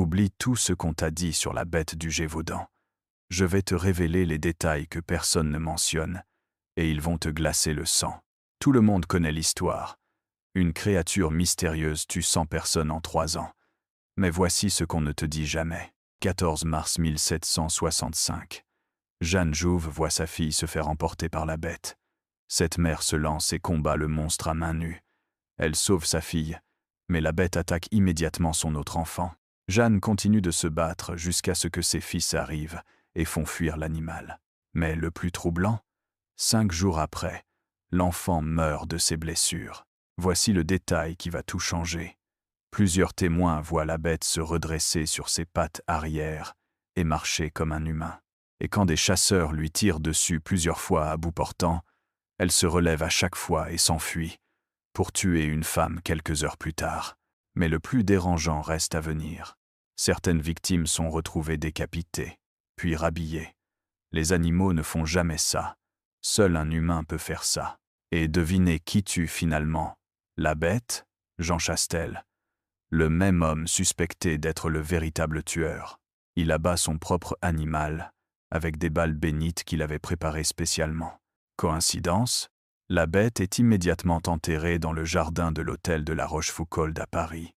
Oublie tout ce qu'on t'a dit sur la bête du Gévaudan. Je vais te révéler les détails que personne ne mentionne, et ils vont te glacer le sang. Tout le monde connaît l'histoire. Une créature mystérieuse tue 100 personnes en 3 ans. Mais voici ce qu'on ne te dit jamais. 14 mars 1765. Jeanne Jouve voit sa fille se faire emporter par la bête. Cette mère se lance et combat le monstre à main nue. Elle sauve sa fille, mais la bête attaque immédiatement son autre enfant. Jeanne continue de se battre jusqu'à ce que ses fils arrivent et font fuir l'animal. Mais le plus troublant, 5 jours après, l'enfant meurt de ses blessures. Voici le détail qui va tout changer. Plusieurs témoins voient la bête se redresser sur ses pattes arrière et marcher comme un humain. Et quand des chasseurs lui tirent dessus plusieurs fois à bout portant, elle se relève à chaque fois et s'enfuit, pour tuer une femme quelques heures plus tard. Mais le plus dérangeant reste à venir. Certaines victimes sont retrouvées décapitées, puis rhabillées. Les animaux ne font jamais ça. Seul un humain peut faire ça. Et devinez qui tue finalement? La bête? Jean Chastel. Le même homme suspecté d'être le véritable tueur. Il abat son propre animal avec des balles bénites qu'il avait préparées spécialement. Coïncidence? La bête est immédiatement enterrée dans le jardin de l'hôtel de la Rochefoucauld à Paris.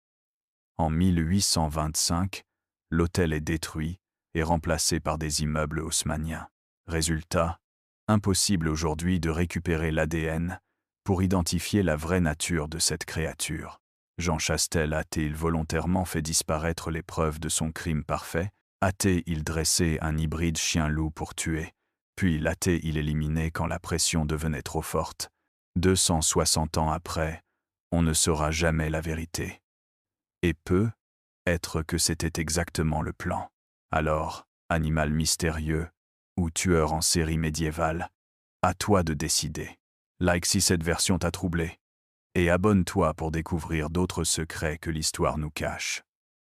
En 1825, l'hôtel est détruit et remplacé par des immeubles haussmanniens. Résultat, impossible aujourd'hui de récupérer l'ADN pour identifier la vraie nature de cette créature. Jean Chastel a-t-il volontairement fait disparaître les preuves de son crime parfait? A-t-il dressé un hybride chien-loup pour tuer? Puis l'a-t-il éliminé quand la pression devenait trop forte? 260 ans après, on ne saura jamais la vérité. Et peut être que c'était exactement le plan. Alors, animal mystérieux ou tueur en série médiévale, à toi de décider. Like si cette version t'a troublé. Et abonne-toi pour découvrir d'autres secrets que l'histoire nous cache.